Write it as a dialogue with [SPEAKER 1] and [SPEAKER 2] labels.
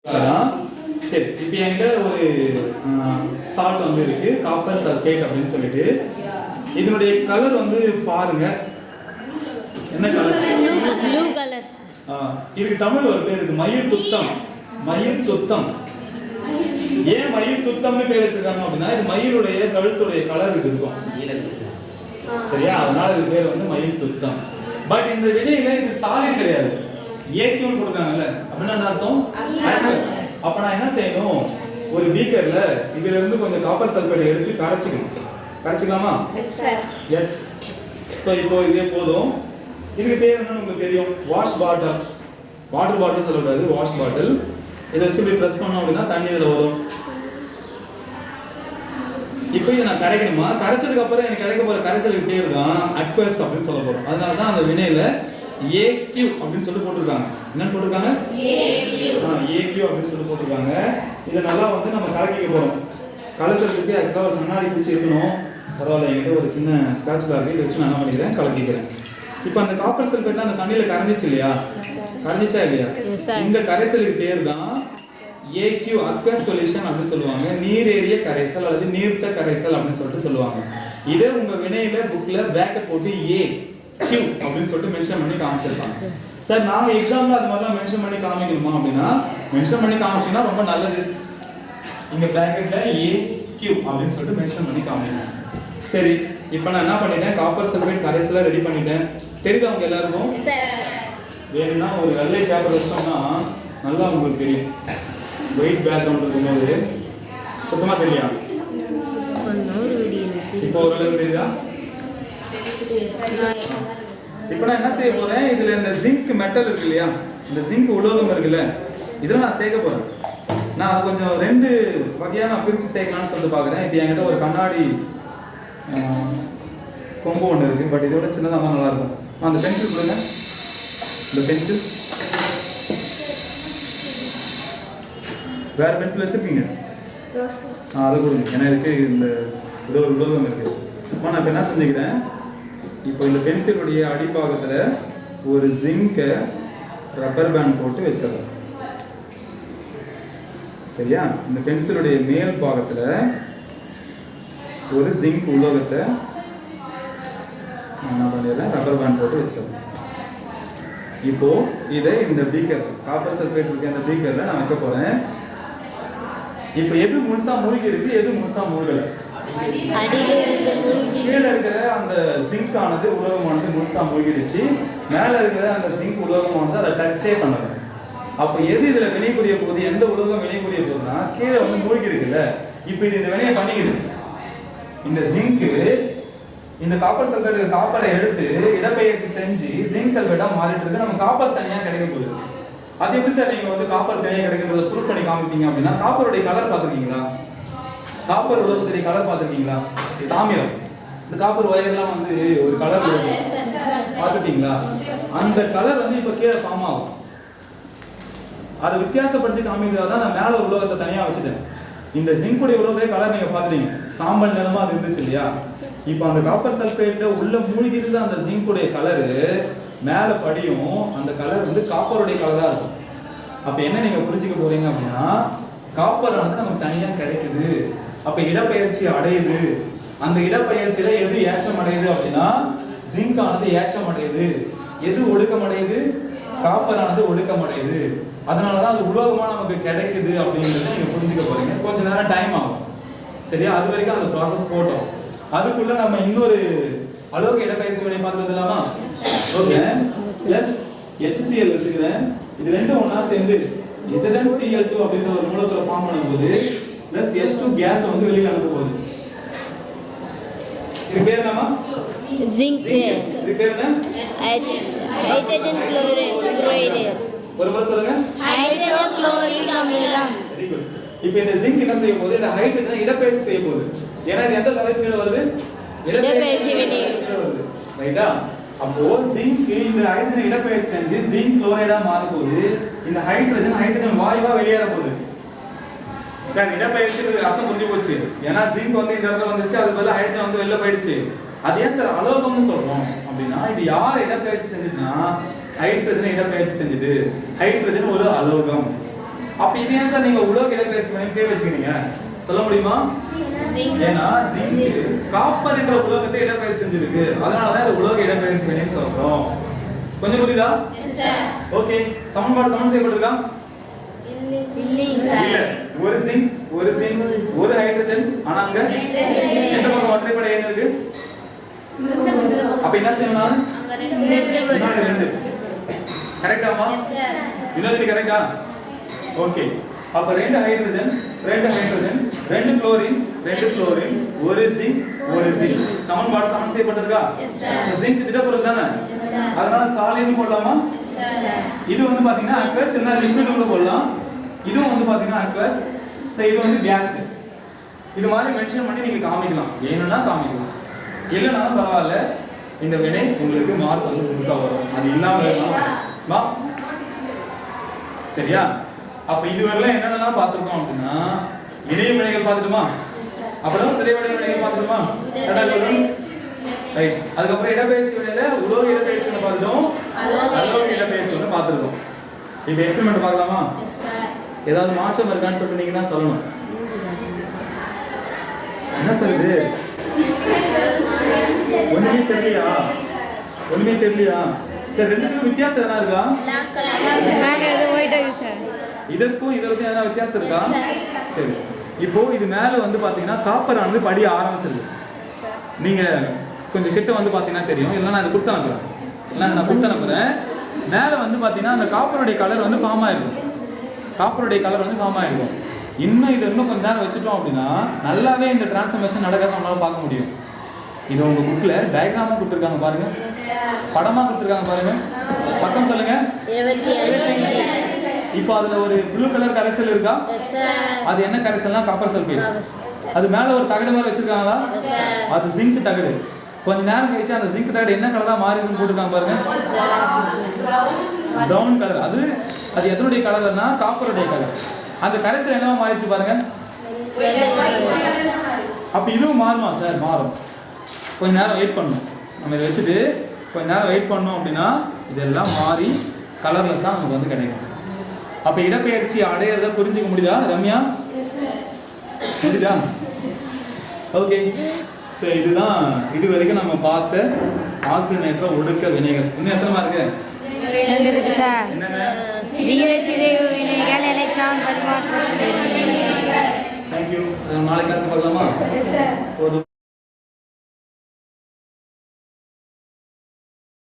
[SPEAKER 1] சரி, இப்போ என்கிட்ட ஒரு சால்ட் வந்து இருக்கு, காப்பர் சல்ஃபேட் அப்படின்னு சொல்லிட்டு. இதனுடைய கலர் வந்து பாருங்க, என்ன கலர்?
[SPEAKER 2] Blue colour.
[SPEAKER 1] இதுக்கு தமிழ் ஒரு பேர் இருக்கு, மயில் துத்தம். மயில் துத்தம். ஏன் மயில் துத்தம்னு பேர் வச்சிருக்காங்க அப்படின்னா, இது மயிலுடைய கழுத்துடைய கலர் இது இருக்கும், சரியா? அதனால இது பேர் வந்து மயில் துத்தம். பட் இந்த வினையில இது சாலிட் கிடையாது, ஏக்கியம் கொடுக்காங்கல்ல, அப்படின்னா என்ன அர்த்தம்? அப்ப நான் என்ன செய்யணும், ஒரு பீக்கர்ல இதுல இருந்து கொஞ்சம் காப்பர் சல்ஃபேட் எடுத்து கரைச்சிக்கணும். கரைச்சிக்கலாமா? எஸ். ஸோ இப்போ இதே போதும். இதுக்கு பேர் என்னன்னு உங்களுக்கு தெரியும், வாஷ் பாட்டில். வாட்டர் பாட்டில் சொல்லக்கூடாது, வாஷ் பாட்டில். இதை வச்சு இப்படி ப்ரெஸ் பண்ணோம் அப்படின்னா தண்ணி இதில் வரும். இப்போ இதை நான் கரைக்கணுமா? கரைச்சதுக்கு அப்புறம் எனக்கு கிடைக்க போற கரைசலுக்கு பேர் தான் அக்வஸ் அப்படின்னு சொல்ல போறோம். அதனால தான் அந்த வினையில AQ அப்படின்னு சொல்லி போட்டிருக்காங்க. என்னன்னு போட்டிருக்காங்க? AQ அப்படின்னு சொல்லி போட்டிருக்காங்க. இதை நல்லா வந்து நம்ம கலக்கிக்க போறோம். கலக்கிறதுக்கு ஆக்சுவலாக ஒரு கண்ணாடி பூச்சி இருக்கணும். பரவாயில்ல, என்கிட்ட ஒரு சின்ன ஸ்கிராட்ச் இருக்கு, இதை வச்சு நான் என்ன பண்ணிக்கிறேன், கலக்கிக்கிறேன். இப்போ அந்த காப்பர் சல்ஃபேட் அந்த தண்ணியில் கரைஞ்சிச்சு இல்லையா? கரைஞ்சிச்சா இல்லையா? இந்த கரைசலுக்கு பேர் தான் AQ, அக்வஸ் சொல்யூஷன் அப்படின்னு சொல்லுவாங்க. நீரேறிய கரைசல் அல்லது நீர்த்த கரைசல் அப்படின்னு சொல்லிட்டு சொல்லுவாங்க. இதே உங்க வினையில புக்ல பிராக்கெட் போட்டு AQ அப்படின்னு சொல்லிட்டு மென்ஷன் பண்ணி காமிச்சிருப்பாங்க. சார் நாங்க எக்ஸாம்ல அது மாதிரிலாம் மென்ஷன் பண்ணி காமிக்கணுமா அப்படின்னா, மென்ஷன் பண்ணி காமிச்சீங்கன்னா ரொம்ப நல்லது. இங்க பிராக்கெட்ல AQ அப்படின்னு சொல்லிட்டு மென்ஷன் பண்ணி காமிக்கணும். சரி, இப்போ நான் என்ன பண்ணிட்டேன், காப்பர் சல்ஃபேட் கரைசலை ரெடி பண்ணிட்டேன். தெரியுதா உங்க எல்லாருக்கும்? வேணும்னா ஒரு வெள்ளை பேப்பர் வச்சோம்னா நல்லா உங்களுக்கு தெரியும். ஒயிட் பேக்ரவுண்ட் இருக்கும்போது சுத்தமா தெரியா? இப்போ ஓரளவுக்கு தெரியுதா? இப்போ நான் என்ன செய்ய போறேன், இதுல இந்த ஜிங்க் மெட்டல் இருக்கு இல்லையா, இந்த ஜிங்க் உலோகம் இருக்குல்ல, இதில் நான் சேர்க்க போறேன். நான் அது கொஞ்சம் ரெண்டு வகையாக நான் பிரித்து சேர்க்கலாம்னு சொல்லிட்டு பார்க்குறேன். இப்போ என்கிட்ட ஒரு கண்ணாடி கொம்பு ஒன்று இருக்குது, பட் இதோட சின்னதாக தான் நல்லாயிருக்கும். அந்த பென்சில் கொடுங்க, இந்த பென்சில். வேறு பென்சில் வச்சுருக்கீங்க? அதை கொடுங்க, ஏன்னா இதுக்கு இந்த இது ஒரு உலோகம் இருக்குது. இப்போ நான் இப்போ என்ன செஞ்சுக்கிறேன், இப்போ இந்த பென்சிலுடைய அடிப்பாகத்தில் ஒரு ஜிங்கை ரப்பர் பேண்ட் போட்டு வச்சிடலாம், சரியா? இந்த பென்சிலுடைய மேல் பாகத்தில் ஒரு ஜிங்க் உலோகத்தை என்ன பண்ணிடுறேன், ரப்பர் பேண்ட் போட்டு வச்சிடலாம். இப்போ இதை இந்த பீக்கர், காப்பர் சல்ஃபேட் இருக்க இந்த பீக்கரில் நான் வைக்க போகிறேன். இப்போ எது முழுசா மூழ்கி இருக்கு, எது முழுசா மூழ்கலை? கீழே இருக்கிற அந்த ஜிங்க் ஆனது, உலோகமானது முழுசா மூழ்கிடுச்சு. மேலே இருக்கிற அந்த ஜிங்க் உலோகமானது அதை டச்சே பண்ணல. அப்போ எது இதில் வினை புரிய போகுது, எந்த உலோகம் வினை புரிய போகுதுன்னா கீழே வந்து மூழ்கி இருக்குல்ல. இப்போ இது இந்த வினையை பண்ணிக்குது. இந்த ஜிங்க்கு இந்த காப்பர் சல்ஃபேட் காப்பரை எடுத்து இடப்பெயர்ச்சி செஞ்சு ஜிங்க் சல்ஃபேட்டாக மாறிட்டு இருக்கு. நம்ம காப்பர் தனியாக கிடைக்க போகுது. அது எப்படி சார் நீங்கள் வந்து காப்பர் தனியாக கிடைக்கிறத ப்ரூஃப் பண்ணி காமிப்பீங்க அப்படின்னா, காப்பருடைய கலர் பார்த்துருக்கீங்களா? காப்பர் உலோகத்துடைய கலர் பார்த்துருக்கீங்களா? தாமிரம், இந்த காப்பர் ஒயர்லாம் வந்து ஒரு கலர் பார்த்துட்டீங்களா? அந்த கலர் வந்து இப்போ கீழே ஃபார்ம் ஆகும். அதை வித்தியாசப்படுத்தி காமிக்கிறதா தான் நான் மேலே ஒரு உலோகத்தை தனியாக வச்சுட்டேன். இந்த ஜிங்குடைய உலோகத்தை கலர் நீங்கள் பார்த்துட்டீங்க, சாம்பல் நிறமாக அது இருந்துச்சு இல்லையா? இப்போ அந்த காப்பர் சல்ஃபேட்டில் உள்ள மூழ்கி இருந்த அந்த ஜிங்குடைய கலரு மேலே படியும், அந்த கலர் வந்து காப்பருடைய கலராக இருக்கும். அப்போ என்ன நீங்கள் புரிஞ்சுக்க போறீங்க அப்படின்னா, காப்பர் வந்து நமக்கு தனியாக கிடைக்குது. அப்போ இடப்பெயர்ச்சி அடையுது. அந்த இடப்பெயர்ச்சியில எது ஏற்றம் அடையுது அப்படின்னா, ஜிங்க் ஆனது ஏற்றம் அடையுது. எது ஒடுக்கம் அடையுது? காப்பர் ஆனது ஒடுக்கம் அடையுது. அதனாலதான் அது உலோகமா நமக்கு கிடைக்குது அப்படின்றத நீங்க புரிஞ்சுக்க போறீங்க. கொஞ்ச நேரம் டைம் ஆகும், சரியா? அது வரைக்கும் அந்த ப்ராசஸ் போட்டோம். அதுக்குள்ள நம்ம இன்னொரு அலோக இடப்பெயர்ச்சி வினை பார்த்துட்டு வந்துடலாமா? ஓகே. பிளஸ் HCl எடுத்துக்கிறேன். இது ரெண்டும் ஒன்னா சேர்ந்து ZnCl2 அப்படின்ற ஒரு மூலக்கூறை ஃபார்ம் பண்ணும்போது பிளஸ் H2 கேஸ் வந்து வெளியில அனுப்ப போகுது. இது பேர் என்னமா?
[SPEAKER 2] ஜிங்க்.
[SPEAKER 1] இது பேர் என்ன?
[SPEAKER 2] Hydrogen chloride.
[SPEAKER 1] ஒரு முறை சொல்லுங்க.
[SPEAKER 2] ஹைட்ரஜன் குளோரிக் அமிலம்.
[SPEAKER 1] Very good. இப்போ இந்த ஜிங்க் என்ன செய்ய போகுது, இந்த ஹைட்ரஜனை இடப்பெயர்ச்சி செய்ய போகுது. ஏன்னா இது எந்த தலைப்பில வருது? இடப்பெயர்ச்சி வினை வருது, ரைட்டா? அப்போ ஜிங்க் இந்த ஹைட்ரஜனை இடப்பெயர்ச்சி செஞ்சு ஜிங்க் குளோரைடா மாற போகுது. இந்த ஹைட்ரஜன் வாயுவா வெளியேற போகுது. சார் இடப்பெயர்ச்சிக்கு அர்த்தம் புரிஞ்சு போச்சு. ஏன்னா ஜிங்க் வந்து இந்த இடத்துல வந்துச்சு, அது பதிலா ஹைட்ரஜன் வந்து வெளில போயிடுச்சு. அது ஏன் சார் அலோகம்னு சொல்றோம் அப்படின்னா, இது யார் இடப்பெயர்ச்சி செஞ்சதுன்னா ஹைட்ரஜனை இடப்பெயர்ச்சி செஞ்சது. ஹைட்ரஜன் ஒரு அலோகம். அப்ப இது ஏன் சார் நீங்க உலோக இடப்பெயர்ச்சி வினை பேர் வச்சுக்கிறீங்க சொல்ல முடியுமா?
[SPEAKER 2] Zinc.
[SPEAKER 1] ஏன்னா ஜிங்க் காப்பர் என்ற உலோகத்தை இடப்பெயர்ச்சி செஞ்சிருக்கு, அதனால தான் இது உலோக இடப்பெயர்ச்சி வினைன்னு சொல்றோம். கொஞ்சம் புரியுதா?
[SPEAKER 2] Yes, sir.
[SPEAKER 1] ஓகே. சமன்பாடு சமன் செய்யப்பட்டிருக்கா?
[SPEAKER 2] இல்லை
[SPEAKER 1] இல்ல.
[SPEAKER 2] sir.
[SPEAKER 1] ஒரு ஜிங்க் ஒரு ஹைட்ரஜன், ஆனா அங்க எந்த பக்கம் ஒற்றைப்படை எண் இருக்கு? அப்ப என்ன செய்யணும்?
[SPEAKER 2] அங்க ரெண்டு.
[SPEAKER 1] கரெக்டாமா?
[SPEAKER 2] Yes, sir.
[SPEAKER 1] வினோதினி கரெக்டா? ஓகே. அப்ப ரெண்டு ஹைட்ரஜன் ரெண்டு குளோரின் ஒரு ஜிங்க் சமன்பாடு சமன் செய்யப்பட்டிருக்கா?
[SPEAKER 2] Yes, sir.
[SPEAKER 1] ஜிங்க் திடப்பொருள் தானே,
[SPEAKER 2] Yes, sir.
[SPEAKER 1] அதனால சாலிட்னு போடலாமா?
[SPEAKER 2] Yes, sir.
[SPEAKER 1] இது வந்து பாத்தீங்கன்னா அக்வஸ் இல்ல லிக்விட் உள்ள போடலாம். இதுவும் வந்து பாத்தீங்கன்னா அக்வஸ், சோ இது வந்து கேஸ். இது மாதிரி மென்ஷன் பண்ணி நீங்க காமிக்கலாம், வேணும்னா காமிக்கலாம், இல்லைனாலும் பரவாயில்ல. இந்த வினை உங்களுக்கு மார்க் வந்து முழுசா வரும், அது இல்லாம இருக்கலாம். சரியா? அப்ப இதுவரையில என்னென்னலாம் பார்த்திருக்கோம் அப்படின்னா இணைய வினைகள் பார்த்துட்டுமா, அப்புறம் சிதைவடை வினைகள் பார்த்துட்டுமா, ரைட். அதுக்கப்புறம் இடப்பெயர்ச்சி வினையில உலோக இடப்பெயர்ச்சி வினை பார்த்துட்டோம், அலோக இடப்பெயர்ச்சி வினை பார்த்துருக்கோம். இப்போ எக்ஸ்பெரிமெண்ட் பார்க்கலாமா?
[SPEAKER 2] Yes, sir.
[SPEAKER 1] ஏதாவது மாற்றம் இருக்கான்னு சொல்லிட்டு நீங்க தான் சொல்லணும். என்ன சொல்லுது? ஒண்ணுமே தெரியலையா? சரி, ரெண்டுக்கும் வித்தியாசம் எதனா இருக்கா?
[SPEAKER 2] Black color.
[SPEAKER 1] இதற்கும் எதனா வித்தியாசம் இருக்கா? சரி, இப்போ இது மேல வந்து பாத்தீங்கன்னா காப்பர் ஆனது படிய ஆரம்பிச்சிருக்கு. நீங்க கொஞ்சம் கிட்ட வந்து பாத்தீங்கன்னா தெரியும், இல்லைன்னா நான் இதை கொடுத்து அனுப்புறேன். நான் கொடுத்து அனுப்புறேன். மேல வந்து பாத்தீங்கன்னா அந்த காப்பருடைய கலர் வந்து ஃபார்ம் ஆயிருக்கும். இன்னும் இது இன்னும் கொஞ்ச நேரம் வச்சுட்டோம் அப்படின்னா நல்லாவே இந்த டிரான்ஸ்ஃபர்மேஷன் நடக்கிறத நம்மளால பார்க்க முடியும். இது உங்க புக்ல டயக்ராமா கொடுத்துருக்காங்க பாருங்க, படமா கொடுத்துருக்காங்க பாருங்க. பக்கம் சொல்லுங்க.
[SPEAKER 2] 25.
[SPEAKER 1] இப்போ அதுல ஒரு ப்ளூ கலர் கரைசல் இருக்கா?
[SPEAKER 2] Yes, sir.
[SPEAKER 1] அது என்ன கரைசல்னா காப்பர் சல்பேட். அது மேல ஒரு தகடு மாதிரி வச்சிருக்காங்களா? அது ஜிங்க் தகடு. கொஞ்ச நேரம் கழிச்சு அந்த ஜிங்க் தகடு என்ன கலரா மாறிடும் போட்டுருக்காங்க பாருங்க, பிரவுன் கலர். அது எதனுடைய கலர்னா காப்பருடைய கலர். அந்த கரைசல் என்னவா மாறிடுச்சு பாருங்க. அப்ப இதுவும் மாறுமா சார்? மாறும். கொஞ்ச நேரம் வெயிட் பண்ணணும். நம்ம இதை வச்சுட்டு கொஞ்ச நேரம் வெயிட் பண்ணோம் அப்படின்னா இதெல்லாம் மாறி கலர்லெஸ்ஸாக நமக்கு வந்து கிடைக்கும். அப்போ இடப்பெயர்ச்சி அடையிறத புரிஞ்சுக்க முடியுதா ரம்யா? முடியுதா? ஓகே. ஸோ இதுதான் இது வரைக்கும் நம்ம பார்த்த ஆக்சிஜனேற்ற ஒடுக்க வினைகள். இன்னும் எத்தனை இருக்கு? என்னங்க? தேங்க்யூ. நாளைக்கு கிளாஸ் பார்க்கலாமா?